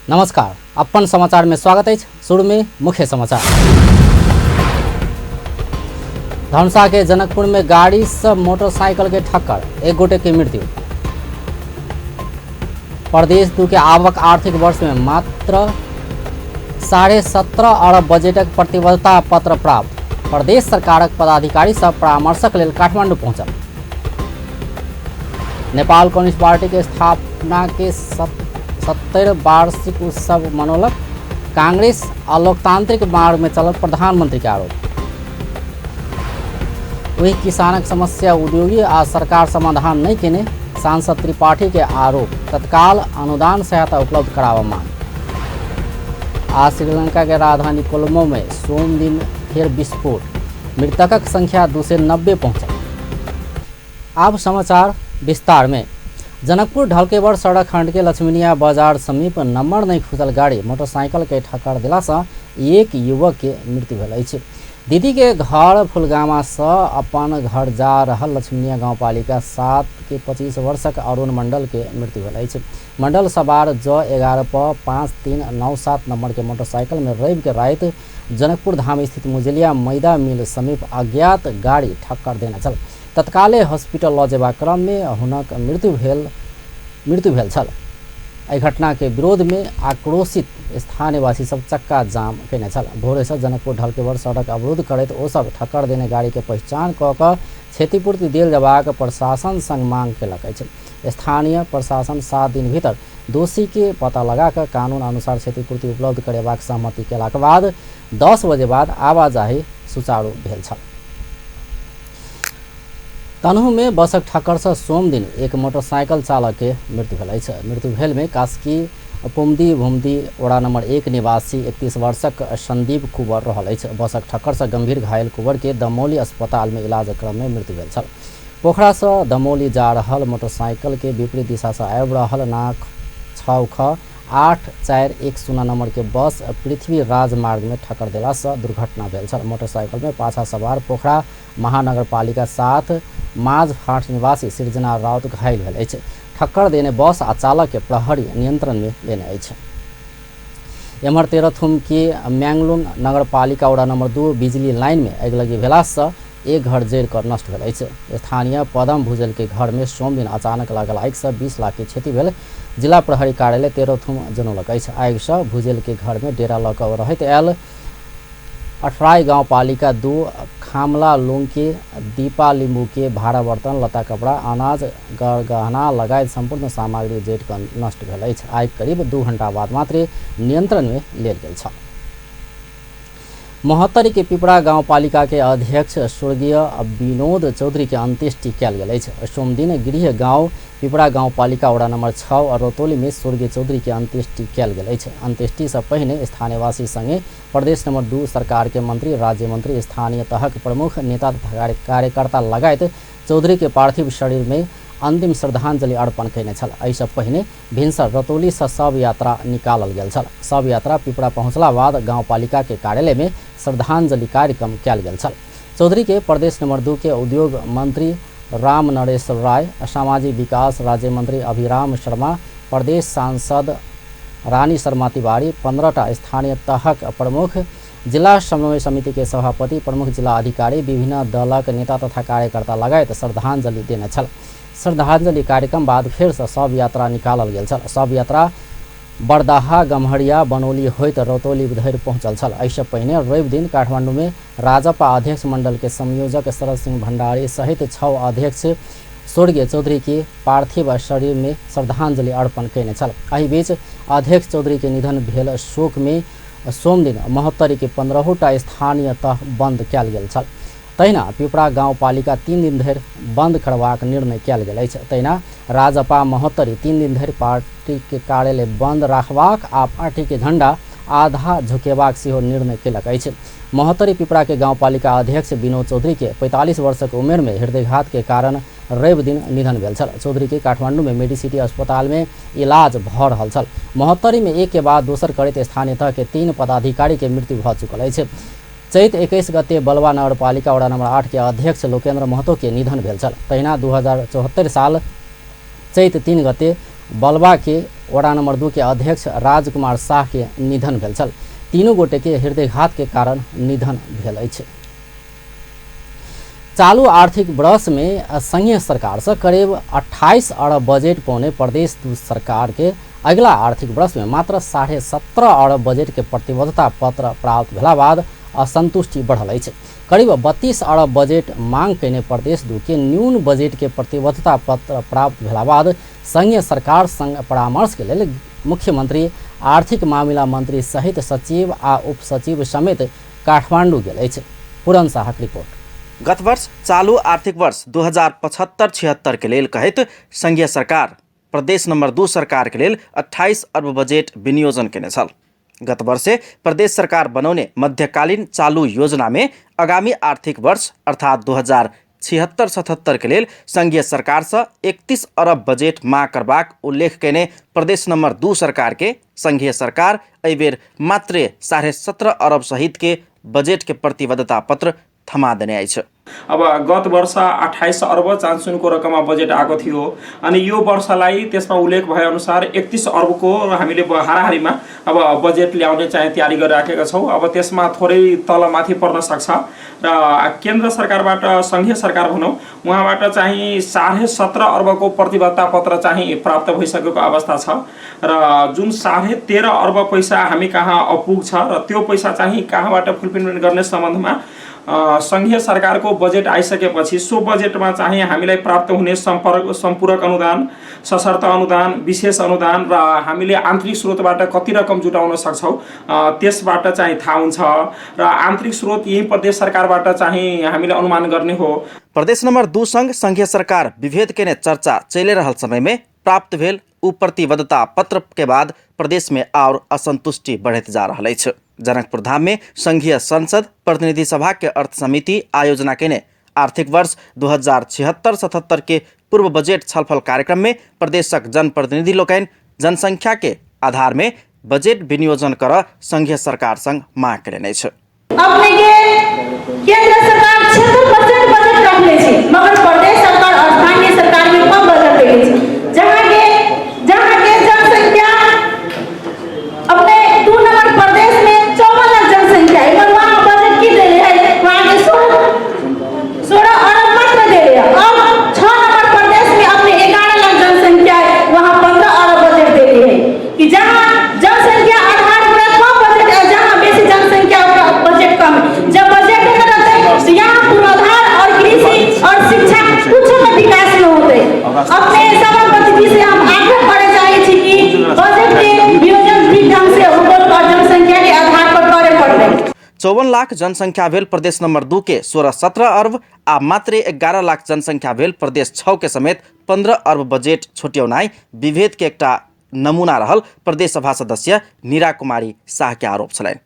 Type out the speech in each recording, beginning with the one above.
नमस्कार, अपन समाचार में स्वागत है। शुरू में मुख्य समाचार। धनुषा के जनकपुर में गाड़ी से मोटरसाइकिल के ठक्कर, एक गोटे की मृत्यु। प्रदेश 2 के आवक आर्थिक वर्ष में मात्र 17.5 अरब बजेटक प्रतिबद्धता पत्र प्राप्त। प्रदेश सरकारक पदाधिकारी सब परामर्शक लेल काठमांडू पहुंचल। नेपाल कम्युनिस्ट पार्टी के स्थापना के 70 वार्षिक उत्सव मनौलक। कांग्रेस अलोकतांत्रिक मार्ग में चलत, प्रधानमंत्री के आरोप। वही किसानक समस्या उद्योगी आ सरकार समाधान नहीं केने, सांसद त्रिपाठी के आरोप। तत्काल अनुदान सहायता उपलब्ध करावा मांग। आज श्रीलंका के राजधानी कोलंबो में सोम दिन फिर विस्फोट, मृतकक संख्या 290 पहुंचा। अब समाचार विस्तार में। जनकपुर ढलकेवर सड़क खंड के लक्ष्मीनिया बाजार समीप नंबर नहीं खुजल गाड़ी मोटरसाइकिल के ठक्कर दिला से एक युवक के मृत्यु भेल अछि। दीदी के घर फुलगामा से अपन घर जा रहल लक्ष्मीनिया गांवपालिका 7 के 25 वर्षक अरुण मंडल के मृत्यु भेल अछि। मंडल सवार ज 11-5397 नंबर के मोटरसाइकिल में रवि के रात जनकपुर धाम स्थित मुजलिया मैदा मिल समीप अज्ञात गाड़ी ठक्कर देने छल। तत्काले हॉस्पिटल लऽ जेबाक क्रम में हुनक मृत्यु भेल छल। एहि घटना के विरोध में आक्रोशित स्थानीयवासी सब चक्का जाम केने छल। भोरे से जनकपुर ढलकेवर सड़क अवरुद्ध करैत ओ सब ठक्कर देने गाड़ी के पहचान कऽ कऽ क्षतिपूर्ति देल जबाक प्रशासन संग मांग केलक अछि। स्थानीय प्रशासन 7 दिन भीतर दोषी के पता लगा कर कानून अनुसार क्षतिपूर्ति उपलब्ध करेबाक सहमति केलाक बाद 10 बजे बाद आवाजाही सुचारू भेल छल। तनहु में बसक ठक्कर से सोम दिन एक मोटरसाइकिल चालक के मृत्यु भेल अछि। मृत्यु भेल में कास्की पुमदी भूमदी वड़ा नंबर 1 निवासी 31 वर्षक संदीप कुंवर रहल अछि। बसक ठक्कर से गंभीर घायल कुंवर के दमौली अस्पताल में इलाज क्रम में मृत्यु भेल छल। पोखरा से दमौली जा रहल मोटरसाइकिल के विपरीत दिशा से आबि रहल नाक 6 8410 नंबर के बस पृथ्वी राजमार्ग में ठक्कर देला से दुर्घटना भेल छल। मोटरसाइकिल में पाछा सवार पोखरा महानगरपालिका 7 माझ फाट निवासी सृजना राउत घायल भेल अछि। ठक्कर देने बस आ चालक के प्रहरी नियंत्रण में लेने अछि। एम्हर तेरथुम के मैंगलुंग नगरपालिका वड़ा नंबर 2 बिजली लाइन में अगिलगी भेला से एक घर जड़ कर नष्ट भेल अछि। स्थानीय पदम भुजल के घर में सोम दिन अचानक लागल आगि से 20 लाख के क्षति भेल। जिला प्रहरी कार्यालय तेरथुम जनौलक अछि। आगि से भुजल के घर में डेरा लऽ कऽ रहैत आयल 18 गांवपालिका 2 खामला लुंग के दीपा लिंबू के भाड़ा बर्तन लता कपड़ा अनाज गहना लगायत संपूर्ण सामग्री जड़ कर नष्ट भेल अछि। आगि करीब 2 घंटा बाद मात्र नियंत्रण में लेल गेल छल। मोहत्तरी के पिपरा गांवपालिका के अध्यक्ष स्वर्गीय विनोद चौधरी के अंत्येष्टि कयल गेल अछि। सोम दिन गृह गांव पिपरा गांवपालिका वड़ा नंबर 6 और रोतौली में स्वर्गीय चौधरी के अंत्येष्टि कयल गेल अछि। अंत्येष्टि से पहिने स्थानीयवासी संगे प्रदेश नंबर 2 सरकार के मंत्री, राज्य मंत्री, स्थानीय तहक प्रमुख नेता तथा कार्यकर्ता लगायत चौधरी के पार्थिव शरीर में अंतिम श्रद्धांजलि अर्पण कयने छल। एहिसँ पहिने भिनसर रतौली से शव यात्रा निकालल गेल छल। शव यात्रा पिपरा पहुंचला बाद गांवपालिका के कार्यालय में श्रद्धांजलि कार्यक्रम कयल गेल छल। चौधरी के प्रदेश नंबर 2 के उद्योग मंत्री राम नरेश राय, सामाजिक विकास राज्य मंत्री अभिराम शर्मा, प्रदेश सांसद रानी शर्मा तिवारी, 15टा स्थानीय तहक प्रमुख, जिला समन्वय समिति के सभापति, प्रमुख जिला अधिकारी, विभिन्न दलक नेता तथा कार्यकर्ता लगायत श्रद्धांजलि देने छल। श्रद्धांजलि कार्यक्रम बाद फिर से शव यात्रा निकालल गेल छल। शव यात्रा बरदाहा, गम्हरिया, बनौली होइत रतौली धरि पहुंचल छल। एहिसँ पहिने रवि दिन काठमांडू में राजपा अध्यक्ष मंडल के संयोजक शरद सिंह भंडारी सहित 6 अध्यक्ष स्वर्गीय चौधरी के पार्थिव शरीर में श्रद्धांजलि अर्पण कयने छल। एहि बीच अध्यक्ष चौधरी के निधन भेल शोक में सोम दिन मोहत्तरी के 15टा स्थानीय तह बंद कयल गेल छल। तहिना पिपरा गांवपालिका 3 दिन धरि बंद करबाक निर्णय कयल गेल अछि। तहिना राजपा मोहत्तरी 3 दिन धरि पार्टी के कार्यालय बंद रखबाक आ पार्टी के झंडा आधा झुकेबाक सेहो निर्णय केलक अछि। मोहत्तरी पिपरा के गांवपालिका अध्यक्ष विनोद चौधरी के 45 वर्षक उम्र में हृदयघात के कारण रवि दिन निधन भेल छल। चौधरी के काठमांडू में मेडिसिटी अस्पताल में इलाज भऽ रहल छल। मोहत्तरी में एक के बाद दोसर करैत स्थानीय तह के 3 पदाधिकारी के मृत्यु भऽ चुकल अछि। चैत 21 गते बलवा नगरपालिका वड़ा नंबर 8 के अध्यक्ष लोकेन्द्र महतो के निधन भेल छल। तहिना 2074 साल चैत 3 गते बलवा के वडा नंबर 2 के अध्यक्ष राजकुमार शाह के निधन भेल छल। तीनों गोटे के हृदयघात के कारण निधन भेल अछि। चालू आर्थिक वर्ष में संघीय सरकार से करीब 28 अरब बजेट पाउने प्रदेश सरकार के अगला आर्थिक वर्ष में मात्र 17.5 अरब बजेट के प्रतिबद्धता पत्र प्राप्त भेला बाद असंतुष्टि बढ़ल अछि। करीब 32 अरब बजेट मांग कयने प्रदेश 2 के न्यून बजेट के प्रतिबद्धता पत्र प्राप्त भेला बाद संघीय सरकार संग परामर्श के लेल मुख्यमंत्री, आर्थिक मामिला मंत्री सहित सचिव आ उप सचिव समेत काठमांडू गेल अछि। पूरन शाहक रिपोर्ट। गत वर्ष चालू आर्थिक वर्ष 2075-76 के लेल कहैत संघीय सरकार प्रदेश नंबर 2 सरकार के लेल 28 अरब बजेट विनियोजन केने छल। गत वर्षे प्रदेश सरकार बनाउने मध्यकालीन चालू योजना में आगामी आर्थिक वर्ष अर्थात 2076-77 के लेल संघीय सरकार से 31 अरब बजेट मांग करबाक उल्लेख केने प्रदेश नंबर 2 सरकार के संघीय सरकार एहि बेर मात्र 17.5 अरब सहित के बजेट के प्रतिबद्धता पत्र थमा देने आइछ। अब गत वर्ष 28 अर्ब चान्सुनको रकममा बजेट आएको थियो अनि यो वर्षलाई त्यसमा उल्लेख भए अनुसार 31 अर्बको हामीले हाराहारीमा अब बजेट ल्याउने चाहिँ तयारी गरिराखेका छौँ। अब त्यसमा थोरै तलमाथि पर्न सक्छ र केन्द्र सरकारबाट संघीय सरकार भनौँ उहाँबाट चाहिँ 17.5 अर्बको प्रतिबद्धता पत्र चाहिँ प्राप्त भइसकेको अवस्था छ र जुन 13.5 अर्ब पैसा हामी कहाँ अपुग छ र त्यो पैसा चाहिँ कहाँबाट फुलफिलमेन्ट गर्ने सम्बन्धमा संघीय सरकारको बजेट आइसकेपछि सो बजेटमा चाहिँ हामीलाई प्राप्त हुने सम्पूरक अनुदान, सशर्त अनुदान, विशेष अनुदान र हामीले आन्तरिक स्रोतबाट कति रकम जुटाउन सक्छौँ त्यसबाट चाहिँ थाहा हुन्छ र आन्तरिक स्रोत यही प्रदेश सरकारबाट चाहिँ हामीले अनुमान गर्ने हो। प्रदेश नंबर 2 संघ संघीय सरकार विभेद के चर्चा चलि रहल समय में प्राप्त भेल प्रतिबद्धता पत्र के बाद प्रदेश में और असंतुष्टि बढ़त जा रहा है। जनकपुर धाम में संघीय संसद प्रतिनिधि सभा के अर्थ समिति आयोजना केने आर्थिक वर्ष 2076-77 के पूर्व बजेट छलफल कार्यक्रम में प्रदेशक जनप्रतिनिधि लोकैन जनसंख्या के आधार में बजेट विनियोजन कर संघीय सरकार संग मांग केने छ। अपने के केंद्र सरकार 76% बजेट रखले छै मगर प्रदेश सरकार और स्थानीय सरकार में कम बजेट देले छै। जहां के जनसंख्या अपने 2 नंबर प्रदेश में 54 लाख जनसंख्या है मगर वहां बजेट की दे रहे हैं वहां के 16 अरब मात्र दे रहे हैं। अब 6 नंबर प्रदेश में अपने 11 लाख जनसंख्या है वहां 15 अरब बजेट दे रहे हैं कि जहां जनसंख्या आधार पर कम बजेट है जहां बेसी जनसंख्या बजेट कम है। जब बजेट में रहते तो यहाँ पूर्वाधार और कृषि और शिक्षा कुछ में विकास न होते। अपने सभापति जी से हम आग्रह करे चाहे छी कि बजेट के नियोजन ठीक ढंग से उपलब्ध और जनसंख्या के आधार पर करे पड़े। 54 लाख जनसंख्या भेल प्रदेश नंबर 2 के 16-17 अरब आ मात्र 11 लाख जनसंख्या भेल प्रदेश 6 के समेत 15 अरब बजेट छोट्याउनाइ विभेद के एकटा नमूना रहल प्रदेश सभा सदस्य नीरा कुमारी शाह के आरोप छलैन।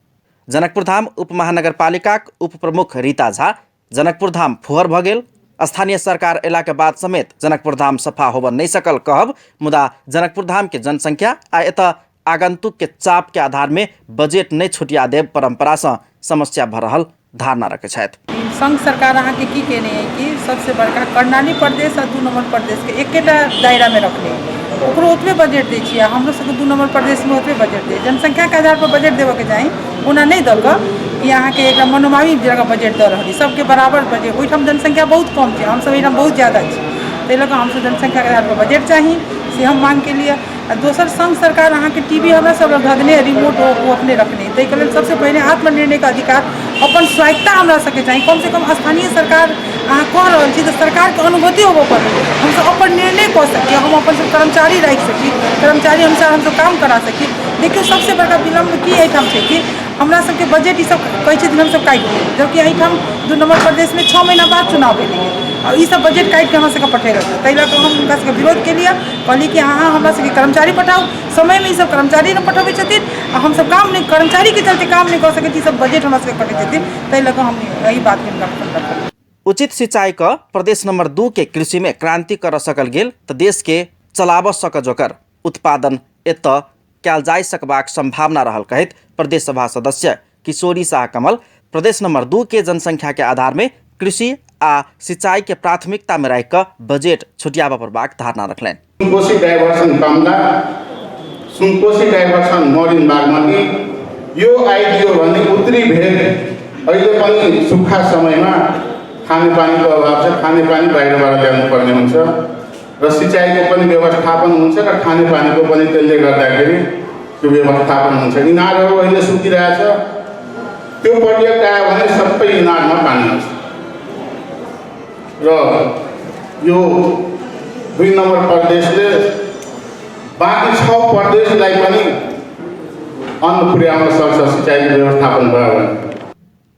जनकपुर धाम उप महानगरपालिका उप प्रमुख रीता झा जनकपुर धाम फुहर भ गेल, स्थानीय सरकार एला के बाद समेत जनकपुर धाम सफा होब नहीं सकल कहब, मुदा जनकपुर धाम के जनसंख्या आ एत आगंतुक के चाप के आधार में बजेट नहीं छुटिया देव परंपरा से समस्या भर रहल धारणा रखे छथि। संघ सरकार अहाँ के की कहने है कि सबसे बड़का कर्णाली प्रदेश और 2 नंबर प्रदेश के एकेटा दायरा में रखले ओकरो ओतबे बजेट दै छियै। हमरो सबके 2 नंबर प्रदेश में ओतबे बजेट दे जनसंख्या के आधार पर बजेट देवे के चाही ओना नहीं दल क कि अहाँ के एक मनोमावी जगह बजेट द रहली सबके बराबर बजेट। ओहिठाम जनसंख्या बहुत कम छै, हम सब एहिठाम बहुत ज्यादा छै, ताहि लऽ कऽ हमसब जनसंख्या के आधार पर बजेट चाही से हम मांग के लिए। दोसर संघ सरकार अहाँ के टीवी हमरा सब धने रिमोट वो अपने रखने ताहि के लेल सबसे पहले आत्मनिर्णय के अधिकार अपन स्वायत्ता हमरा सबके चाही। कम से कम स्थानीय सरकार अहाँ कह रहल छी तऽ सरकार के अनुभूति होबो पड़त, हम सब अपन निर्णय कऽ सकी, हम अपन सब कर्मचारी राखि सकी, कर्मचारी अनुसार हम सब काम करा सकी। देखियो सबसे बड़का विलम्ब की एहिठाम छै कि हमरा सबके बजेट ई सब कहै छै हम सब काटि देब, जबकि एहिठाम 2 नंबर प्रदेश में 6 महीना बाद चुनाव भेलै और ई सब बजेट काटि के हमरा सबके पठे रहतै। ताहि लऽ कऽ हम हुनका सबके विरोध के लिए कहली कि अहाँ हमरा सबके कर्मचारी पठाउ, समय में ई सब कर्मचारी न पठबै छथिन आ हम सब काम नहीं कर्मचारी के चलते काम नहीं कऽ सकै छी, सब बजेट हमरा सबके कटै छथिन। ताहि लऽ कऽ हम एही बात के हुनका उचित सिंचाई का प्रदेश नंबर 2 के कृषि में क्रांति कर सकल गेल तो देश के चलाब सक जोकर उत्पादन एत कैल जा सकबाक संभावना रहल कहत प्रदेश सभा सदस्य किशोरी शाह कमल प्रदेश नंबर 2 के जनसंख्या के आधार में कृषि आ सिंचाई के प्राथमिकता में रह बजेट छुटियाबा परबाक धारणा रखलैन। कोशी डाइभर्सन पाउँदा सुनकोशी गएका छन् मरिन बागमती। यो आइदियो भने उत्तरी भेग अहिले पनि सुक्खा समयमा खानेपानीको अभाव छ, खानेपानी बाहिरबाट ल्याउनु पर्ने हुन्छ र सिँचाइको पनि व्यवस्थापन हुन्छ र खानेपानीको पनि त्यसले गर्दाखेरि त्यो व्यवस्थापन हुन्छ। इनारहरू अहिले सुकिरहेछ, त्यो प्रोजेक्ट आयो भने सबै इनारमा पानी आउँछ र यो 2 नम्बर प्रदेशले बाँकी 6 प्रदेशलाई पनि अन्न पुर्याउन सक्छ सिँचाइको व्यवस्थापन भयो भने।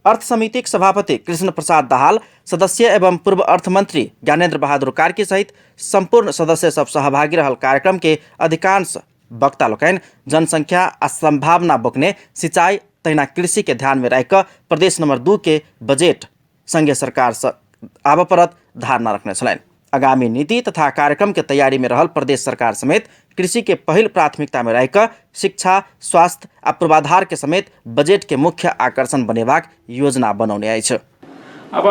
अर्थ समितिक सभापति कृष्ण प्रसाद दाहाल, सदस्य एवं पूर्व अर्थमन्त्री ज्ञानेन्द्र बहादुर कार्की सहित संपूर्ण सदस्य सब सहभागी रहल कार्यक्रम के अधिकांश वक्ता लोकैन जनसंख्या आ संभावना बोक्ने सिंचाई तहिना कृषि के ध्यान में रख प्रदेश नंबर 2 के बजेट संघीय सरकार आब परत धारणा रखने छलैन। आगामी नीति तथा कार्यक्रम के तैयारी में रहल प्रदेश सरकार समेत कृषि के पहिल प्राथमिकता में रहकर शिक्षा, स्वास्थ्य आ पूर्वाधार के समेत बजेट के मुख्य आकर्षण बनेबाक योजना बनाउने आइछ। अब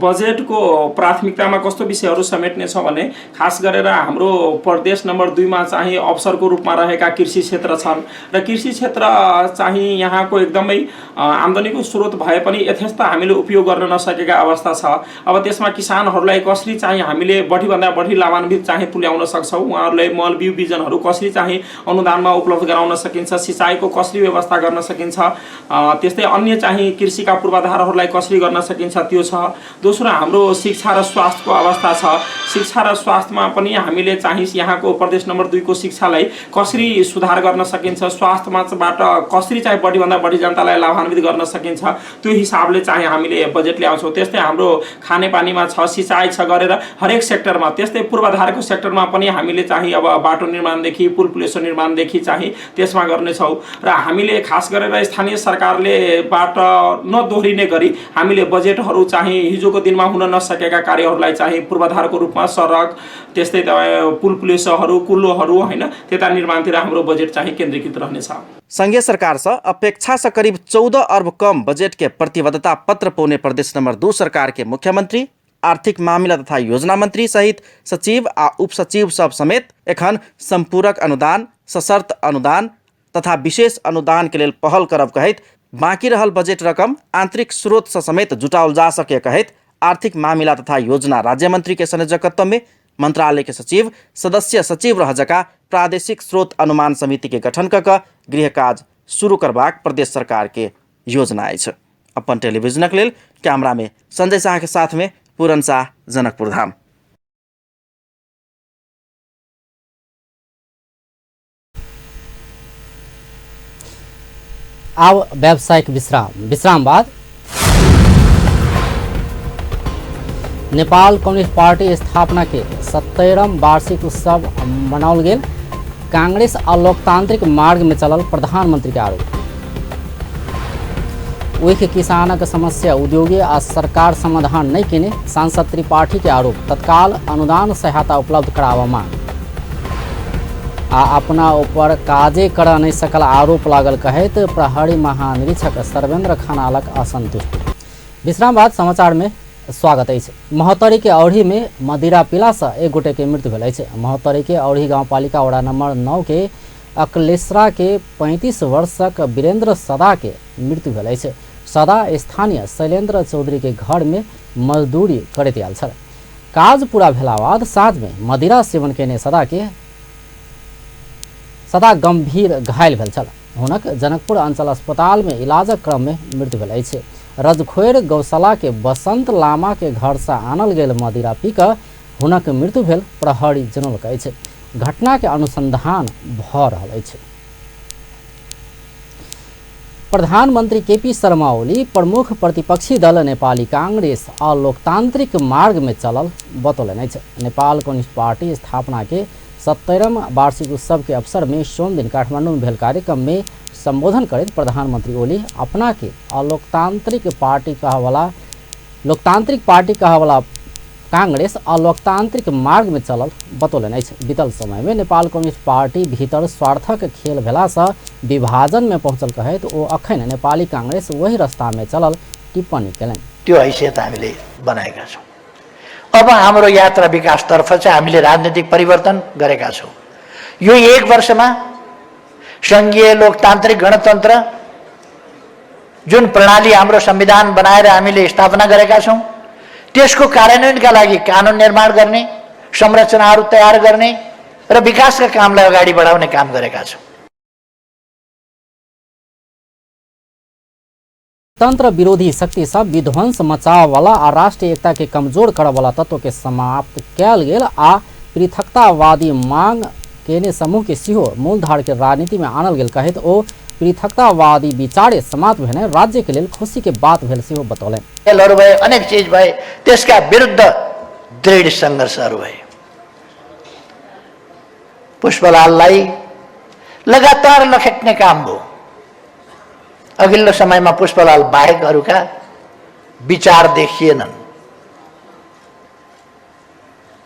बजेटको प्राथमिकतामा कस्तो विषयहरू समेट्ने छ भने खास गरेर हाम्रो प्रदेश नम्बर 2 मा चाहिँ अवसरको रूपमा रहेका कृषि क्षेत्र छन् र कृषि क्षेत्र चाहिँ यहाँको एकदमै आम्दानीको स्रोत भए पनि यथेष्ट हामीले उपयोग गर्न नसकेका अवस्था छ। अब त्यसमा किसानहरूलाई कसरी चाहिँ हामीले बढीभन्दा बढी लाभान्वित चाहिँ तुल्याउन सक्छौँ, उहाँहरूलाई मल बिउ बिजनहरू कसरी चाहिँ अनुदानमा उपलब्ध गराउन सकिन्छ, सिँचाइको कसरी व्यवस्था गर्न सकिन्छ, त्यस्तै अन्य चाहिँ कृषिका पूर्वाधारहरूलाई कसरी गर्न सकिन्छ त्यो छ। दोस्रो हाम्रो शिक्षा र स्वास्थ्यको अवस्था छ। शिक्षा र स्वास्थ्यमा पनि हामीले चाहिँ यहाँको प्रदेश नम्बर 2 को शिक्षालाई कसरी सुधार गर्न सकिन्छ, स्वास्थ्यमाबाट कसरी चाहिँ बढीभन्दा बढी जनतालाई लाभान्वित गर्न सकिन्छ, त्यो हिसाबले चाहिँ हामीले बजेट ल्याउँछौँ। त्यस्तै हाम्रो खानेपानीमा छ, सिँचाइ छ गरेर हरेक सेक्टरमा, त्यस्तै पूर्वाधारको सेक्टरमा पनि हामीले चाहिँ अब बाटो निर्माणदेखि पुल पुलेसो निर्माणदेखि चाहिँ त्यसमा गर्नेछौँ र हामीले खास गरेर स्थानीय सरकारले बाट नदोहोरिने गरी हामीले बजेटहरू चाहिँ हिजोको दिनमा हुन नसकेका कार्यहरूलाई चाहिँ पूर्वाधारको रूपमा सडक, त्यस्तै पुल पुलेसोहरू, कुल्लोहरू हैन त्यता निर्माणतिर हाम्रो बजेट चाहिँ केन्द्रीकृत रहनेछ। संघीय सरकार से अपेक्षा से करीब 14 अर्ब कम बजेट के प्रतिबद्धता पत्र पाउने प्रदेश नंबर 2 सरकार के मुख्यमंत्री, आर्थिक मामला तथा योजना मंत्री सहित सचिव आ उपसचिव सब समेत एखन संपूरक अनुदान, सशर्त अनुदान तथा विशेष अनुदान के लिए पहल करब कहत बाँकी रहल बजेट रकम आंतरिक स्रोत से समेत जुटाओल जा सके कहत आर्थिक मामला तथा योजना राज्य मंत्री के संयोजकत्व में मंत्रालय के सचिव, सदस्य सचिव रह जका प्रादेशिक स्रोत अनुमान समिति के गठन कर गृह काज शुरू करबाक प्रदेश सरकार के योजना अछि। अपन टेलीविजन के लेल कैमरा में संजय शाह के साथ में पूरन शाह, जनकपुर धाम। अब व्यावसायिक विश्राम बाद नेपाल कम्युनिस्ट पार्टी स्थापना के 70वां वार्षिक उत्सव मनाओल गेल। कांग्रेस और लोकतांत्रिक मार्ग में चलल प्रधानमंत्री के आरोप। ओहि किसानक समस्या उद्योगी आ सरकार समाधान नहीं केने, सांसद त्रिपाठी के आरोप। तत्काल अनुदान सहायता उपलब्ध करावा मांग आ अपना ऊपर काजे कर नहीं सकल आरोप लागल कहत प्रहरी महानिरीक्षक सर्वेंद्र खनालक असंतुष्ट। विश्राम बाद समाचार में स्वागत है। महोत्तरी के औढ़ी में मदिरा पीला से एक गोटे के मृत्यु भेल है। महोत्तरी के औढ़ी गांवपालिका वड़ा नंबर 9 के अकलेसरा के 35 वर्षक वीरेंद्र सदा के मृत्यु भेल है। सदा स्थानीय शैलेंद्र चौधरी के घर में मजदूरी करैत आयल छल। काज पूरा भेला बाद साँझ में मदिरा सेवन केने सदा गंभीर घायल भेल छल। हुनक जनकपुर अंचल अस्पताल में इलाजक क्रम में मृत्यु भेल है। रजखोर गौशाला के बसंत लामा के घर से आनल गेल मदिरा पी कऽ हुनक मृत्यु भेल प्रहरी जनौलक अछि। घटना के अनुसंधान भ रहल अछि। प्रधानमंत्री केपी शर्मा ओली प्रमुख प्रतिपक्षी दल नेपाली कांग्रेस और लोकतांत्रिक मार्ग में चलल बतौलन अछि। नेपाल कम्युनिस्ट पार्टी स्थापना के 70वां वार्षिक उत्सव के अवसर में सोम दिन काठमांडू में भेल कार्यक्रम में संबोधन करते प्रधानमंत्री ओली अपना के लोकतांत्रिक पार्टी कहवाला कांग्रेस और लोकतांत्रिक मार्ग में चलल बतौलन अछि। बीतल समय में नेपाल कम्युनिस्ट पार्टी भीतर स्वार्थक खेल भेला से विभाजन में पहुंचल कहत ओ अखन नेपाली कांग्रेस वही रास्ता में चलल टिप्पणी कयलनि। त्यो हैसियत हामीले बनाएका छौँ। अब हाम्रो यात्रा विकासतर्फ चाहिँ हामीले राजनीतिक परिवर्तन गरेका छौँ। यो 1 वर्षमा संघीय लोकतान्त्रिक गणतन्त्र जुन प्रणाली हाम्रो संविधान बनाएर हामीले स्थापना गरेका छौं त्यसको कार्यान्वयनका लागि कानुन निर्माण गर्ने, संरचनाहरू तयार गर्ने र विकासका कामलाई अगाडि बढाउने काम गरेका छौं। तंत्र विरोधी शक्ति सब विध्वंस मचाव वाला आ राष्ट्रीय एकता के कमजोर करऽ वाला तत्व के समाप्त कयल गेल आ पृथकतावादी मांग केने समूह के सेहो मूलधार के राजनीति में आनल गेल कहैत ओ पृथकतावादी विचारे समाप्त भेने राज्य के लेल खुशी के बात भेल सेहो बतौलनि। खेलहरू भए, अनेक चीज भए, त्यसका विरुद्ध दृढ संघर्षहरू भए। पुष्पलाललाई लगातार लखेट्ने काम भयो। अघिल्लो समयमा पुष्पलाल बाहेकहरूका विचार देखिएनन्,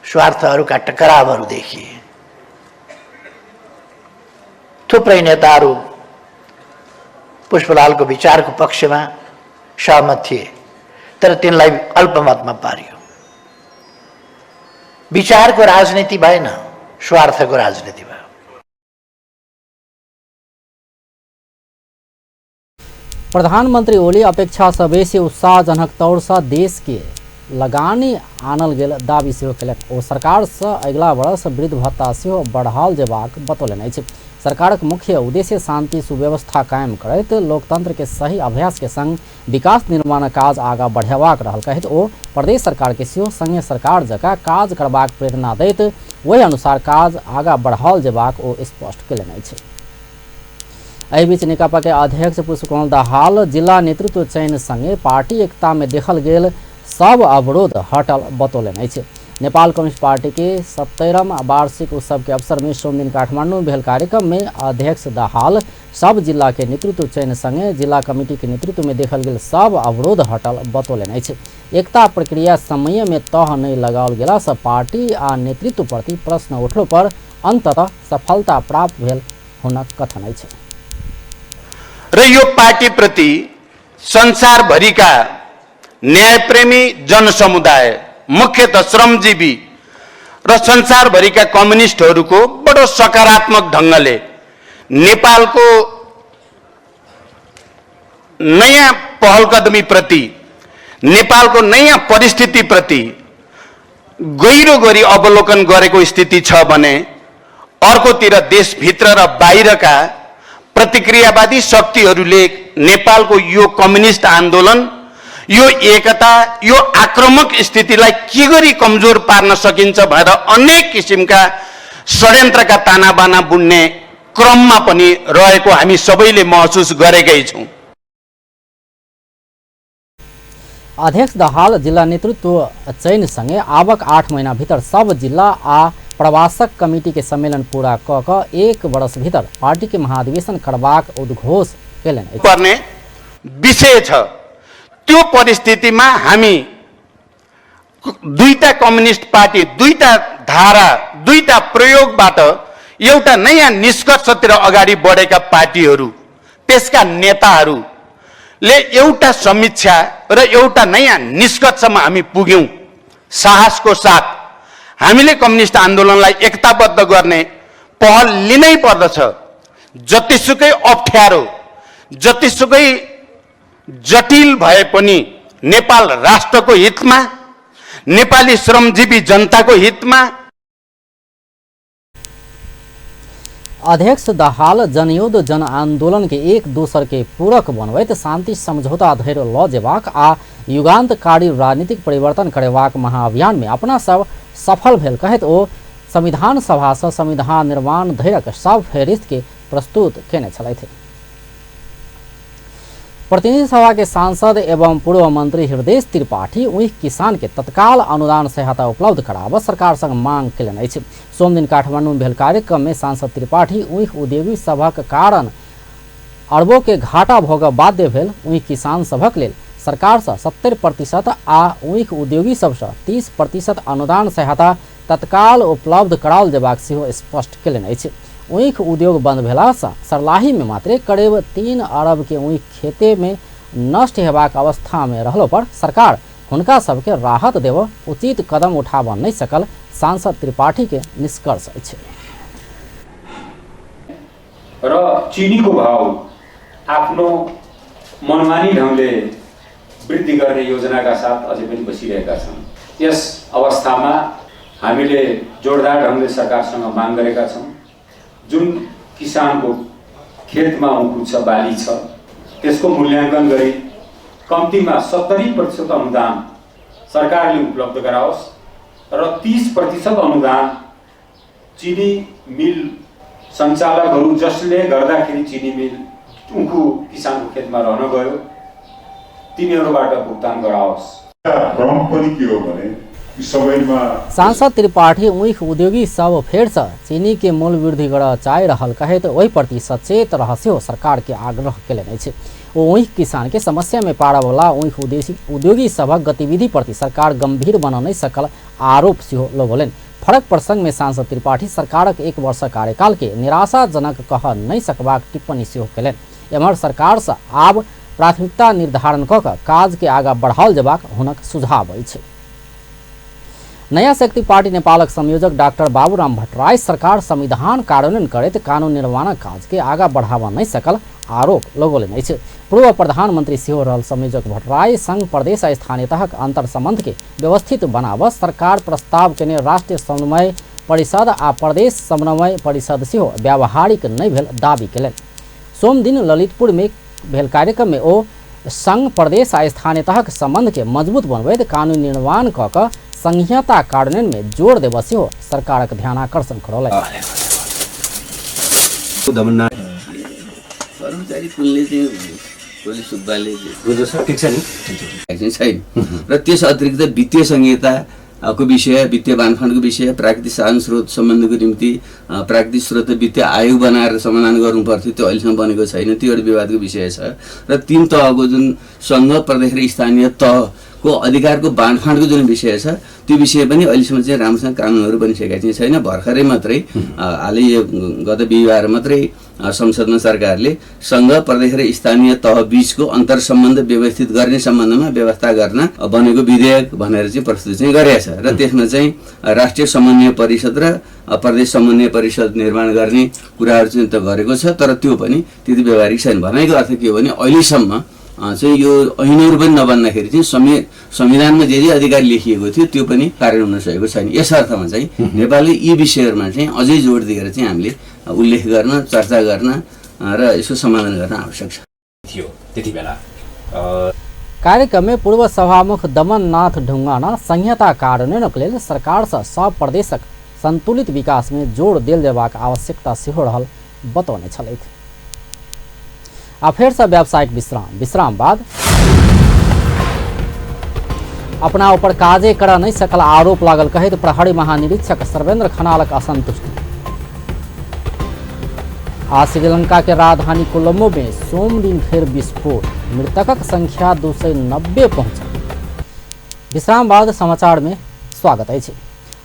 स्वार्थहरूका टकरावहरू देखिए। थुप्रै नेताहरू पुष्पलालको विचारको पक्षमा सहमत थिए, तर तिनलाई अल्पमतमा पारियो। विचारको राजनीति भएन, स्वार्थको राजनीति भयो। प्रधानमंत्री ओली अपेक्षा से बेसी उत्साहजनक तौर से देश के लगानी आनल गेल दावी सेहो कयलनि। ओ सरकार से अगिला वर्ष वृद्ध भत्ता सेहो बढ़ाओल जेबाक बतौलनि अछि। सरकारक मुख्य उद्देश्य शांति सुव्यवस्था कायम करैत लोकतंत्र के सही अभ्यास के संग विकास निर्माण काज आगा बढ़ेबाक रहल कहैत ओ प्रदेश सरकार के सेहो संघीय सरकार जकाँ काज करबाक प्रेरणा दैत ओहि अनुसार काज आगा बढ़ाओल जेबाक ओ स्पष्ट कयलनि अछि। एहि बीच नेकपा के अध्यक्ष पुष्पकमल दाहाल जिला नेतृत्व चयन संगे पार्टी एकता में देखल गेल सब अवरोध हटल बतौलनि अछि। नेपाल कम्युनिस्ट पार्टी के 70वां वार्षिक उत्सव के अवसर में सोम दिन काठमांडू में भेल कार्यक्रम में अध्यक्ष दाहाल सब जिला के नेतृत्व चयन संगे जिला कमिटी के नेतृत्व में देखल गेल सब अवरोध हटल बतौलनि अछि। एकता प्रक्रिया समय में तह नहीं लगाओल गेला से पार्टी आ नेतृत्व प्रति प्रश्न उठलो पर अंततः सफलता प्राप्त भेल हुनक कथन अछि। र यो पार्टी प्रति संसारभरिका न्यायप्रेमी जनसमुदाय, मुख्यतः श्रमजीवी र संसारभरिका कम्युनिस्टहरूको बडो सकारात्मक ढंगले नेपालको नयाँ पहलकदमी प्रति, नेपालको नयाँ परिस्थिति प्रति गहिरो गरी अवलोकन गरेको स्थिति छ भने अर्कोतिर देशभित्र र बाहिरका प्रतिक्रियावादी शक्तिहरूले नेपालको यो कम्युनिस्ट आन्दोलन, यो एकता, यो आक्रमक स्थितिलाई के गरी कमजोर पार्न सकिन्छ भनेर अनेक किसिमका षड्यन्त्रका तानाबाना बुन्ने क्रममा पनि रहेको हामी सबैले महसुस गरेकै छौं। अध्यक्ष दाहाल जिला नेतृत्व चयन संगे आवक 8 महीना भीतर सब जिला आ प्रवासक कमिटी के सम्मेलन पूरा क एक वर्ष भीतर पार्टी के महाधिवेशन करबाक उद्घोष केलनि पर्ने विषय छ। त्यो परिस्थितिमा हामी दुईटा कम्युनिस्ट पार्टी, दुईटा धारा, दुईटा प्रयोगबाट एउटा नयाँ निष्कर्षतिर अगाडि बढेका पार्टीहरू, त्यसका नेताहरूले एउटा समीक्षा र एउटा नयाँ निष्कर्षमा हामी पुग्यौं। साहसको साथ हामीले कम्युनिस्ट आन्दोलनलाई एकताबद्ध गर्ने पहल लिनै पर्दछ। जतिसुकै अप्ठ्यारो, जतिसुकै जटिल भए पनि नेपाल राष्ट्रको हितमा, नेपाली श्रमजीवी जनताको हितमा। अध्यक्ष दाहाल जनयुद्ध जन आंदोलन के एक दोसर के पूरक बनबैत शांति समझौता धरि ल जेबाक आ युगांतकारी राजनीतिक परिवर्तन करेबाक महाअभियान में अपना सब सफल भेल कहैत ओ संविधान सभा से संविधान निर्माण धरिक सब फेरिस्त के प्रस्तुत केने छलथि। प्रतिनिधि सभा के सांसद एवं पूर्व मंत्री हृदय त्रिपाठी उही किसान के तत्काल अनुदान सहायता उपलब्ध कराबऽ सरकार संग मांग केलनि अछि। सोम दिन काठमांडू में भेल कार्यक्रम में सांसद त्रिपाठी उही उद्योगी सभक कारण अरबों के घाटा भोगऽ बाध्य भेल उही किसान सभक लेल सरकार से 70% आ उही उद्योगी सब से 30% अनुदान सहायता तत्काल उपलब्ध कराओल जेबाक सेहो स्पष्ट केलनि अछि। ऊख उद्योग बंद भेला से सरलाही में मात्र करीब 3 अरब के ऊख खेते में नष्ट हेबाक अवस्था में रहलो पर सरकार हुनका सबके राहत देव उचित कदम उठाबऽ नहीं सकल सांसद त्रिपाठी के निष्कर्ष अछि। र चिनीको भाउ आफ्नो मनमानी ढङ्गले वृद्धि गर्ने योजनाका साथ अझै पनि बसिरहेका छन्। यस अवस्थामा हामीले जोडदार ढङ्गले सरकारसँग माग गरेका छौँ, जुन किसानको खेतमा उखु छ, बाली छ, त्यसको मूल्याङ्कन गरी कम्तीमा 70% अनुदान सरकारले उपलब्ध गराओस् र 30% अनुदान चिनी मिल सञ्चालकहरू जसले गर्दाखेरि चिनी मिल उखु किसानको खेतमा रहन गयो तिनीहरूबाट भुक्तान गराओस्। भ्रम पनि के हो भने सबैमा सांसद त्रिपाठी ऊख उद्योगी सब फेर से चीनी के मूल्य वृद्धि कर चाह रहल कहे तो वही प्रति सचेत रह सरकार के आग्रह कैले छै। वो ऊख किसान के समस्या में पाड़ा वाला ऊख उद्योगी सबक गतिविधि प्रति सरकार गंभीर बना नहीं सकल आरोप सेहो लगौलनि। फरक प्रसंग में सांसद त्रिपाठी सरकारक 1 वर्ष कार्यकाल के निराशाजनक कह नहीं सकबाक टिप्पणी सेहो कैलनि। एम्हर सरकार से आब प्राथमिकता निर्धारण क काज के आगा बढ़ाओल जबाक हुनक सुझाव अछि। नया शक्ति पार्टी नेपालक संयोजक डॉक्टर बाबूराम भट्टराई सरकार संविधान कार्यान्वयन करैत कानून निर्माणक काज के आगा बढ़ावा नहीं सकल आरोप लगौलनि अछि। पूर्व प्रधानमंत्री सेहो रहल संयोजक भट्टराई संघ प्रदेश आ स्थानीय तहक अंतर संबंध के व्यवस्थित बनाब सरकार प्रस्ताव केने राष्ट्रीय समन्वय परिषद आ प्रदेश समन्वय परिषद सेहो व्यावहारिक नहीं भेल दावी केलनि। सोम दिन ललितपुर में भेल कार्यक्रम में ओ संघ प्रदेश आ स्थानीय तहक संबंध के मजबूत बनबैत कानून निर्माण क संहिता कार्यान्वयन में जोर देब सेहो सरकारक ध्यानाकर्षण करौलनि। कर्मचारी कुलले चाहिँ कोली सुब्बाले ठिक छ नि छैन र त्यस अतिरिक्त वित्तीय संहिता को विषय, वित्तीय बाँडफाँडको विषय, प्राकृतिक साधन स्रोत सम्बन्धको निम्ति प्राकृतिक स्रोत वित्तीय आयोग बनाएर समाधान गर्नुपर्थ्यो, त्यो अहिलेसम्म बनेको छैन। त्यो एउटा विवादको विषय छ र 3 तहको जुन संघ प्रदेश र स्थानीय तहको अधिकारको बाँडफाँडको जुन विषय छ त्यो विषय पनि अहिलेसम्म चाहिँ राम्रोसँग कानुनहरू बनिसकेका चाहिँ छैन। भर्खरै मात्रै हालै गत बिहिबार मात्रै संसदमा सरकारले संघ प्रदेश र स्थानीय तह बीचको अन्तर सम्बन्ध व्यवस्थित गर्ने सम्बन्धमा व्यवस्था गर्न बनेको विधेयक भनेर चाहिँ प्रस्तुत चाहिँ गरेको छ र त्यसमा चाहिँ राष्ट्रिय समन्वय परिषद र प्रदेश समन्वय परिषद निर्माण गर्ने कुराहरू चाहिँ त गरेको छ, तर त्यो पनि त्यति व्यवहारिक छैन। भनेको अर्थ के हो भने अहिलेसम्म चाहिँ यो ऐनहरू पनि नबन्दाखेरि चाहिँ संविधानमा जे जे अधिकार लेखिएको थियो त्यो पनि कार्यान्वयन हुन सकेको छैन। यस अर्थमा चाहिँ नेपालले यी विषयहरूमा चाहिँ अझै जोड दिएर चाहिँ हामीले उल्लेख गर्न, चर्चा गर्न र यसको समाधान गर्न आवश्यक थियो त्यति बेला। कार्यक्रम में पूर्व सभामुख दमननाथ ढुङ्गाना संहिता कार्यान्वयनक लेल सरकार से सब प्रदेशक संतुलित विकास में जोड़ देल जेबाक आवश्यकता सेहो रहल बतौने छलथि। आ फेर से व्यावसायिक विश्राम बाद अपना ऊपर काजे कर नहीं सकल आरोप लागल कहे प्रहरी महानिरीक्षक सर्वेंद्र खनालक असंतुष्टि। आज श्रीलंका के राजधानी कोलंबो में सोम दिन फिर विस्फोट, मृतकक संख्या 290 पहुंचा। विश्राम बाद समाचार में स्वागत है।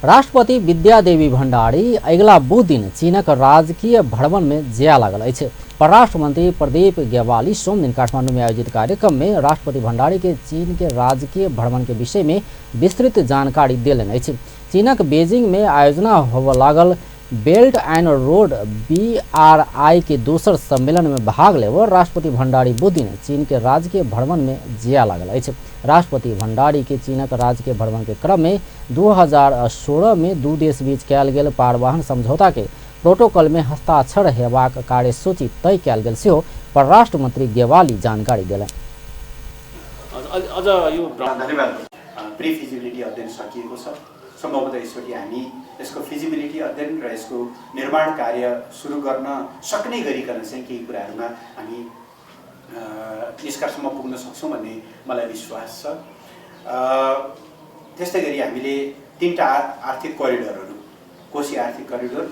राष्ट्रपति विद्यादेवी भण्डारी अगिला बुध दिन चीनक राजकीय भ्रमण में जाय लागल अछि। परराष्ट्र मंत्री प्रदीप ग्यावाली सोम दिन काठमांडू में आयोजित कार्यक्रम में राष्ट्रपति भण्डारी के चीन के राजकीय भ्रमण के विषय में विस्तृत जानकारी देलनि अछि। चीनक बीजिंग में आयोजना होबय लागल बेल्ट एंड रोड BRI के दोसर सम्मेलन में भाग लेब राष्ट्रपति भण्डारी बुध दिन चीन के राजकीय भ्रमण में जाय लागल अछि। राष्ट्रपति भण्डारी के चीनक राजकीय भ्रमण के क्रम में 2016 में दू देश बीच कयल गेल पारवाहन समझौता के प्रोटोकॉल में हस्ताक्षर हेबाक कार्यसूची तय कयल गेल सेहो परराष्ट्र मंत्री ग्यावाली जानकारी देलनि। अझ यो धन्यवाद। प्री फिजिबिलिटी अध्ययन सकिएको छ। सम्भवतः यसपछि हामी यसको फिजिबिलिटी अध्ययन र यसको निर्माण कार्य सुरु गर्न सक्ने गरिकन चाहिँ केही कुराहरूमा हामी निष्कर्षमा पुग्न सक्छौँ भन्ने मलाई विश्वास छ। त्यस्तै गरी हामीले 3टा आर्थिक करिडोरहरू, कोशी आर्थिक करिडोर,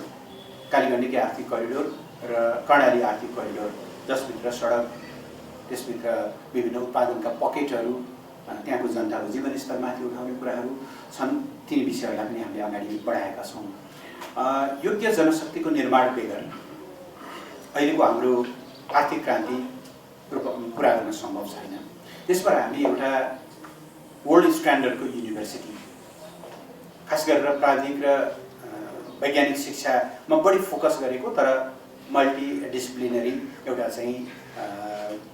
कालीगण्डकी आर्थिक करिडोर र कर्णाली आर्थिक करिडोर, जसभित्र सडक, त्यसभित्र विभिन्न उत्पादनका पकेटहरू, त्यहाँको जनताको जीवनस्तरमाथि उठाउने कुराहरू छन्। ती विषयहरूलाई पनि हामीले अगाडि बढाएका छौँ। योग्य जनशक्तिको निर्माण बेगर अहिलेको हाम्रो आर्थिक क्रान्ति पुरा गर्न सम्भव छैन। त्यसबाट हामी एउटा वर्ल्ड स्ट्यान्डर्डको युनिभर्सिटी, खास गरेर प्राविधिक र वैज्ञानिक शिक्षामा बढी फोकस गरेको तर मल्टिडिसिप्लिनरी एउटा चाहिँ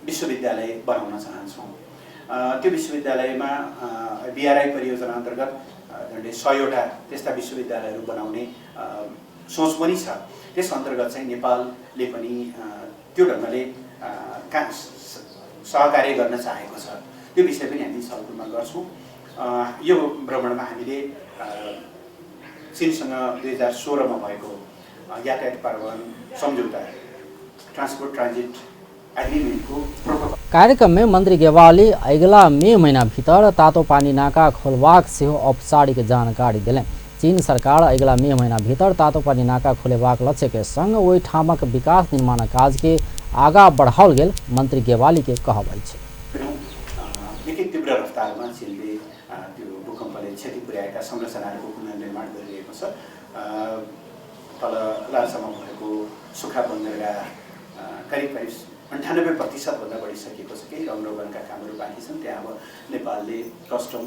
विश्वविद्यालय बनाउन चाहन्छौँ। त्यो विश्वविद्यालयमा BRI परियोजना अन्तर्गत झन्डै 100वटा त्यस्ता विश्वविद्यालयहरू बनाउने सोच पनि छ। त्यस अन्तर्गत चाहिँ नेपालले पनि त्यो ढङ्गले सहकार्य गर्न चाहेको छ। त्यो विषय पनि हामी छलफलमा गर्छौँ। यो भ्रमणमा हामीले चीनसँग 2016मा भएको यातायात परिवहन सम्झौता ट्रान्सपोर्ट ट्रान्जिट एग्रिमेन्टको प्रोटोकल कार्यक्रम में मंत्री गेवाली अगला मई महीना भीतर तातो पानी नाका खोलवाक सेहो औपचारिक जानकारी दिले। चीन सरकार अगला मई महीना भीतर तातो पानी नाका खोलेबाक लक्ष्य के संग ओहि ठामक विकास निर्माण काज के आगा बढ़ाओल गेल मंत्री गेवाली के कहबै छै। निकै तीव्र रफ्तारमा चीनले त्यो भूकम्पले क्षति पुर्याएका संरचनाहरूको पुनर्निर्माण गरिरहेको छ। तल लालसामा भएको सुक्खा बन्दरगाह करिब 98% भन्दा बढी सकिएको छ। केही रङरोगनका कामहरू बाँकी छन्। त्यहाँ अब नेपालले कस्टम,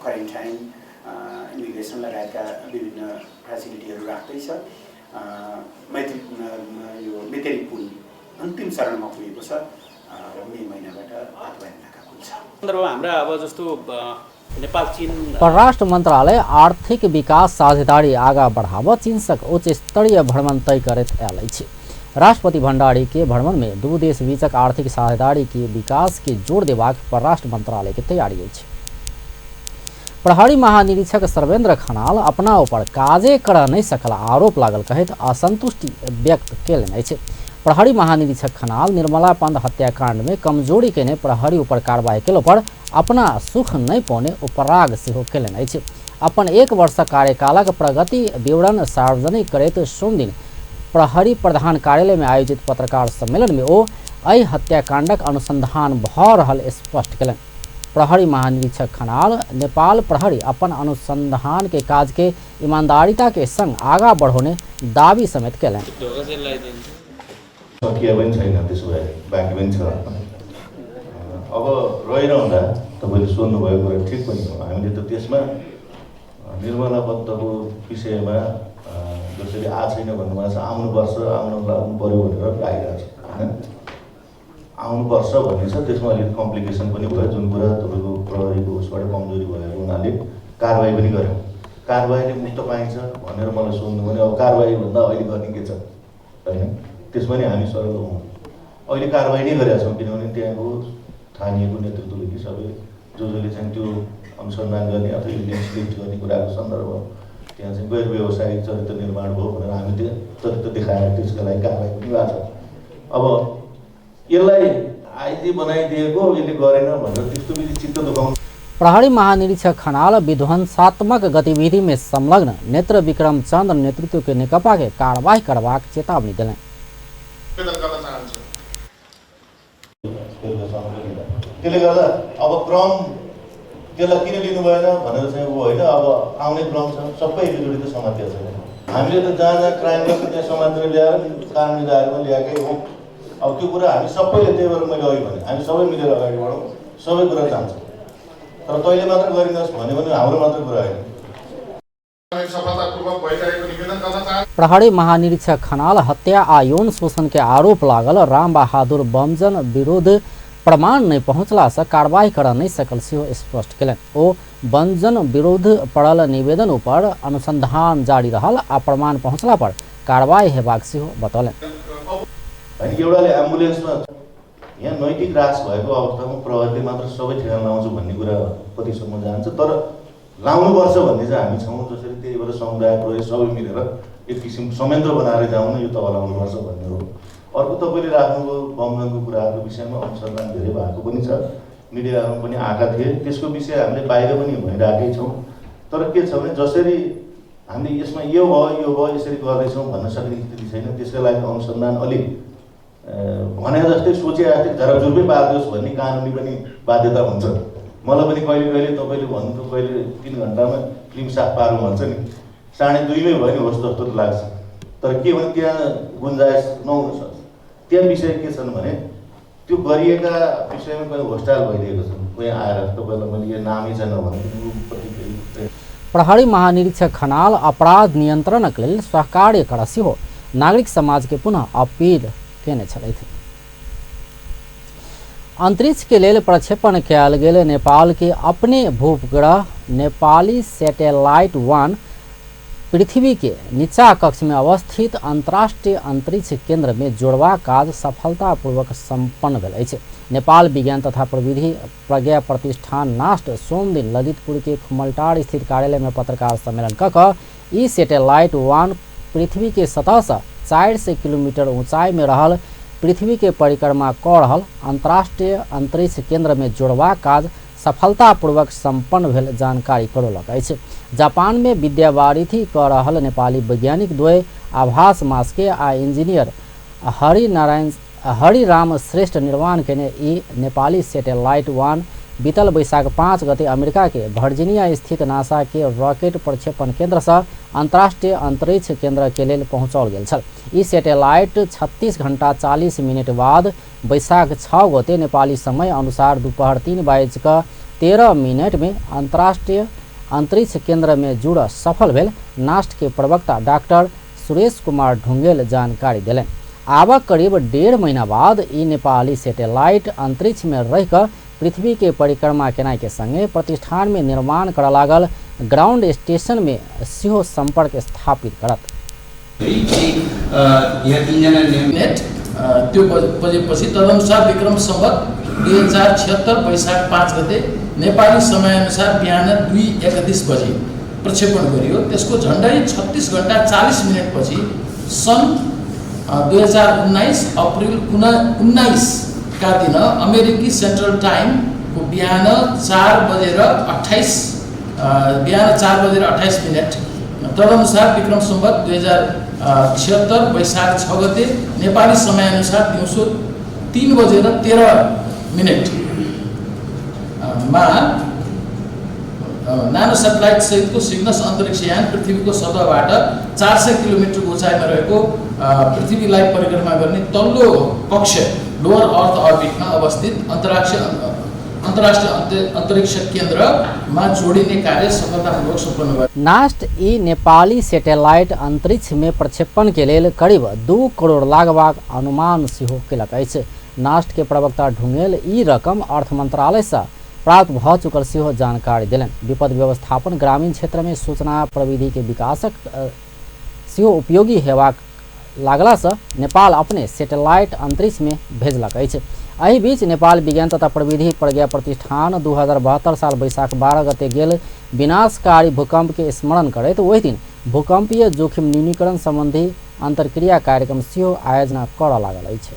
क्वारेन्टाइन, इमिग्रेसन लगायतका विभिन्न फेसिलिटीहरू राख्दैछ। यो मेतेरी पुल अन्तिम चरणमा पुगेको छ। मई महिनाबाट तातोपानी नाका खुल्छ। सन्दर्भमा हाम्रा अब जस्तो नेपाल चीन परराष्ट्र मंत्रालय आर्थिक विकास साझेदारी आगा बढ़ाव चीनसक उच्च स्तरीय भ्रमण तय करैत आयल अछि। राष्ट्रपति भण्डारी के भ्रमण में दू देश बीचक आर्थिक साझेदारी के विकास के जोड़ देबाक परराष्ट्र मंत्रालय के तैयारी अछि। प्रहरी महानिरीक्षक सर्वेन्द्र खनाल अपना ऊपर काजे कर नहीं सकल आरोप लागल कहैत असंतुष्टि व्यक्त केलनि अछि। प्रहरी महानिरीक्षक खनाल निर्मला पंत हत्याकांड में कमजोरी केने प्रहरी ऊपर कार्रवाई केलो पर अपना सुख नहीं पौने उपराग सेहो केलनि अछि। अपन 1 वर्ष कार्यकालक प्रगति विवरण सार्वजनिक करैत सोमदिन प्रहरी प्रधान कार्यालय में आयोजित पत्रकार सम्मेलन में ओ एहि हत्याकांडक अनुसंधान भ रहल स्पष्ट केलनि। प्रहरी महानिरीक्षक खनाल नेपाल प्रहरी अपन अनुसंधान के काज के ईमानदारिता के संग आगा बढ़ाउने दावी समेत केलनि। सकिया पनि छैन, त्यसो भए बाँकी पनि छ। अब रहिरहँदा तपाईँले सोध्नुभएको कुरा ठिक पनि हो। हामीले त त्यसमा निर्मला पन्तको विषयमा जसरी छैन भन्नुभएको छ, आउनुपर्छ, आउनु पर्यो भनेर लागिरहेको छ होइन। आउनुपर्छ भन्ने छ, त्यसमा अलिक कम्प्लिकेसन पनि भयो। जुन कुरा तपाईँको प्रहरीको उसबाट कमजोरी भएको हुनाले कारवाही पनि गऱ्यौँ। कारवाहीले मुक्त पाइन्छ भनेर मलाई सोध्नु भने अब कारवाहीभन्दा अहिले गर्ने के छ होइन। त्यसमा नि हामी सरल हौँ। अहिले कारवाही नै गरेका छौँ, किनभने त्यहाँको स्थानीयको नेतृत्वले कि सबै जसले चाहिँ त्यो अनुसन्धान गर्ने अथवा इन्भेस्टिगेट गर्ने कुराको सन्दर्भ त्यहाँ चाहिँ गैर व्यावसायिक चरित्र निर्माण भयो भनेर हामी त्यो चरित्र देखाएर त्यसको लागि कारवाही पनि भएको छ। अब यसलाई आइजी बनाइदिएको यसले गरेन भनेर त्यस्तो विधि चित्त दुखाउनु। प्रहरी महानिरीक्षक खनाल विध्वंसात्मक गतिविधि में संलग्न नेत्र विक्रम चंद्र नेतृत्व के नेकपा के कार्रवाई करबाक चेतावनी दिले। त्यसले गर्दा अब क्रम त्यसलाई किन लिनु भएन भनेर चाहिँ ऊ होइन। अब आउने क्रम छ, सबै एकचोटि त समातेको छैन। हामीले त जहाँ जहाँ क्राइम गर्छ त्यहाँ समातेर ल्याएर कानुनी दायरामा ल्याएकै हो। अब त्यो कुरा हामी सबैले, त्यही भएर मैले अघि भने हामी सबै मिलेर अगाडि बढौँ, सबै कुरा जान्छ। तर तैँले मात्र गरिनुहोस् भन्यो भने हाम्रो मात्र कुरा होइन। प्रहरी महानिरीक्षक खनाल हत्या आ यौन शोषण के आरोप लागल राम बहादुर बमजन विरुद्ध प्रमाण नहीं पहुंचला से कार्रवाई कर नहीं सकल सेहो स्पष्ट केलनि। ओ बमजन विरुद्ध पड़ल निवेदन ऊपर अनुसंधान जारी रहल आ प्रमाण पहुंचला पर कार्रवाई हेबाक सेहो बतौलनि। एउटाले एम्बुलेन्समा यहाँ नैतिक रास भएको अवस्थामा प्रहरीले मात्र सबै ठेगान लाउँछु भन्ने कुरा कतिसम्म जान्छ। तर लाउनुपर्छ भन्ने चाहिँ हामी छौँ। जसरी त्यही भएर समुदाय प्रहरी सबै मिलेर एक किसिम संयन्त्र बनाएर जाउँ न, यो तब लाउनुपर्छ भन्ने हो। अर्को तपाईँले राख्नुभयो बमजनको कुराहरूको विषयमा अनुसन्धान धेरै भएको पनि छ, मिडियाहरूमा पनि आएका थिए। त्यसको विषय हामीले बाहिर पनि भनिरहेकै छौँ। तर के छ भने जसरी हामीले यसमा यो भयो यसरी गर्दैछौँ भन्न सक्ने स्थिति छैन। त्यसका लागि अनुसन्धान अलिक भने जस्तै सोचे जस्तै झरझुर्पै पारिदियोस् भन्ने कानुनी पनि बाध्यता हुन्छ। मलाई पनि कहिले कहिले तपाईँले भन्नुभयो कहिले 3 घन्टामा फिल्म साफ पारौँ भन्छ नि, 2:30मै भयो नि होस् जस्तो लाग्छ। तर के भने त्यहाँ गुन्जाइस नहुन सक्छ। त्यहाँ विषय के छन् भने त्यो गरिएका विषयमा कहिले होस्टाइल भइदिएको छ। कोही आएर तपाईँलाई मैले यो नामै छैन भने। प्रहरी महानिरीक्षक खनाल अपराध नियन्त्रणक लेल सहकार्य करसी हो नागरिक समाज के पुनः अपील केने छलथि। अंतरिक्ष के लेल प्रक्षेपण कयल गेल नेपाल के अपने भूपग्रह नेपाली सैटेलाइट 1 पृथ्वी के नीचा कक्ष में अवस्थित अंतर्राष्ट्रीय अंतरिक्ष केंद्र में जोड़वा काज सफलतापूर्वक संपन्न भेल अछि। नेपाल विज्ञान तथा प्रविधि प्रज्ञा प्रतिष्ठान नास्ट सोम दिन ललितपुर के खुमलटार स्थित कार्यालय में पत्रकार सम्मेलन कऽ ई सैटेलाइट 1 पृथ्वी के सतह से 400 किलोमीटर ऊंचाई में रहल पृथ्वी के परिक्रमा कऽ रहल अंतर्राष्ट्रीय अंतरिक्ष केंद्र में जोड़वा काज सफलतापूर्वक संपन्न भेल जानकारी करौलक अछि। जापान में विद्यावारिधि कऽ रहल नेपाली वैज्ञानिक द्वय आभास मास्के आ इंजीनियर हरिराम श्रेष्ठ निर्माण केने ई नेपाली सैटेलाइट 1 बीतल वैशाख 5 गते अमेरिका के वर्जीनिया स्थित नासा के रॉकेट प्रक्षेपण केंद्र से अंतर्राष्ट्रीय अंतरिक्ष केंद्र के लेल पहुंचाओल गेल छल। ई सैटेलाइट 36 घंटा 40 मिनट बाद वैशाख 6 गते नेपाली समय अनुसार दोपहर 3:13 में अंतर्राष्ट्रीय अंतरिक्ष केंद्र में जुड़ सफल भेल नास्ट के प्रवक्ता डॉक्टर सुरेश कुमार ढुंगेल जानकारी दिले। आब करीब 1.5 महीना बाद ई नेपाली सैटेलाइट अंतरिक्ष में रहिकऽ पृथ्वी के परिक्रमा केनाइ के संगे प्रतिष्ठान में निर्माण कर लागल ग्राउंड स्टेशन में सेहो संपर्क स्थापित करत। त्यो बजेपछि तदनुसार विक्रम संवत 2076 वैशाख 5 गते नेपाली समयअनुसार बिहान 2:31 बजे प्रक्षेपण गरियो। त्यसको झन्डै 36 घण्टा 40 मिनट पछि सन् 2019 अप्रिल 19 का दिन अमेरिकी सेन्ट्रल टाइम को बिहान 4:28 तदनुसार विक्रम संवत 2076 वैशाख 6 गते नेपाली समयअनुसार दिउँसो 3:13 मा नानो सैटेलाइट सहितको सिग्नस अन्तरिक्ष यान पृथ्वीको सतहबाट 400 किलोमिटर उचाइमा रहेको पृथ्वीलाई परिक्रमा गर्ने तल्लो कक्ष लोअर अर्थ अर्बिटमा अवस्थित अंतर्राष्ट्रीय अंतरिक्ष केंद्रमा जोडिने कार्य सफलतापूर्वक संपन्न भयो। नास्ट ई नेपाली सैटेलाइट अंतरिक्ष में प्रक्षेपण के लेल करीब 2 करोड़ लागबाक अनुमान सेहो केलक अछि। नास्ट के प्रवक्ता ढुंगेल ई रकम अर्थ मंत्रालय से प्राप्त भ चुकल सेहो जानकारी दिलनि। विपद व्यवस्थापन ग्रामीण क्षेत्र में सूचना प्रविधि के विकासक सेहो उपयोगी हेबाक लागला से नेपाल अपने सैटेलाइट अंतरिक्ष में भेजलक अछि। एहि बीच नेपाल विज्ञान तथा प्रविधि प्रज्ञा प्रतिष्ठान 2072 साल वैशाख 12 गते गेल विनाशकारी भूकंप के स्मरण करैत ओहि दिन भूकंपीय जोखिम न्यूनीकरण संबंधी अंतरक्रिया कार्यक्रम सेहो आयोजना करऽ लागल अछि।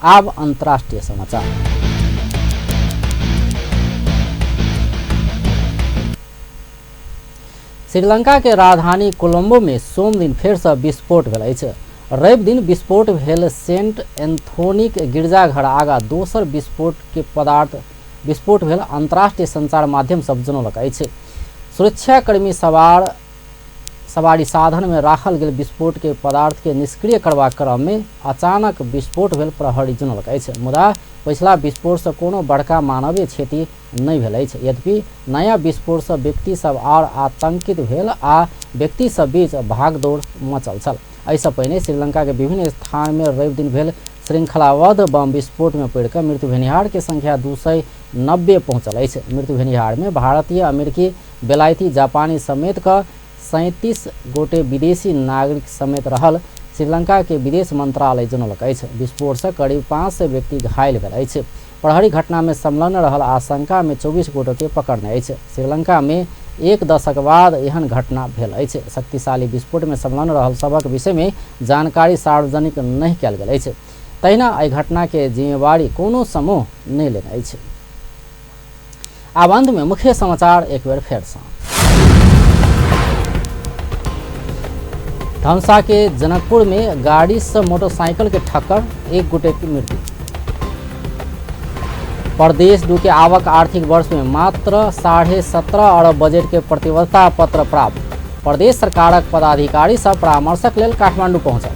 आब अंतर्राष्ट्रीय समाचार। श्रीलंका के राजधानी कोलंबो में सोम दिन फेर से विस्फोट भेल अछि। रवि दिन विस्फोट भेल सेंट एंथोनिक गिरजाघर आगा दोसर विस्फोट भेल अंतर्राष्ट्रीय संचार माध्यम सब जनौलक अछि। सुरक्षाकर्मी सवारी साधन में राखल गेल विस्फोट के पदार्थ के निष्क्रिय करबाक क्रम में अचानक विस्फोट भेल प्रहरी जनौलक अछि। मुदा पिछला विस्फोट से कोनो बड़का मानवीय क्षति नहीं भेल अछि। यद्यपि नया विस्फोट से व्यक्ति सब और आतंकित भेल आ व्यक्ति सब बीच भागदौड़ मचल छल। एहिसँ पहिने श्रीलंका के विभिन्न स्थान में रवि दिन भेल श्रृंखलाबद्ध बम विस्फोट में पड़ कर मृत्यु भेनिहार के संख्या 290 पहुंचल अछि। मृत्यु भेनिहार में भारतीय, अमेरिकी, बेलायती, जापानी समेत का 37 गोटे विदेशी नागरिक समेत रहल श्रीलंका के विदेश मंत्रालय जनौलक अछि। विस्फोट से करीब 500 व्यक्ति घायल भेल अछि। प्रहरी घटना में संलग्न रहल आशंका में 24 गोटे के पकड़ने अछि। श्रीलंका में 1 दशक बाद एहन घटना भेल अछि। शक्तिशाली विस्फोट में संलग्न रहल सबक विषय में जानकारी सार्वजनिक नहीं कयल गेल अछि। तहिना एहि घटना के जिम्मेवारी कोनो समूह नहीं लेने अछि। आब अंत में मुख्य समाचार एक बेर फेर सँ। धनुषा के जनकपुर में गाड़ी से मोटरसाइकिल के ठक्कर, 1 गोटे की मृत्यु। प्रदेश 2 के आवक आर्थिक वर्ष में मात्र 17.5 अरब बजट के प्रतिबद्धता पत्र प्राप्त। प्रदेश सरकारक पदाधिकारी सब परामर्शक लेल काठमांडू पहुंचल।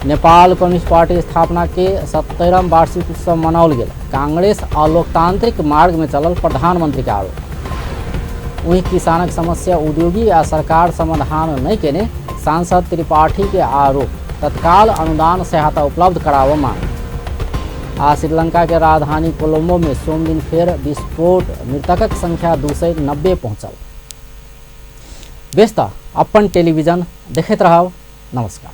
नेपाल कम्युनिस्ट पार्टी स्थापना के 70वां वार्षिक उत्सव मनाओल गेल। कांग्रेस अलोकतांत्रिक मार्ग में चलल प्रधानमंत्री के आरोप। वहीं किसानक समस्या उद्योगी आ सरकार समाधान नहीं केने सांसद त्रिपाठी के आरोप। तत्काल अनुदान सहायता उपलब्ध कराव मांग। आ श्रीलंका के राजधानी कोलंबो में सोम दिन फिर विस्फोट, मृतकक संख्या 290 पहुंचल। व्यस्त अपन टेलीविजन देखते रहो। नमस्कार।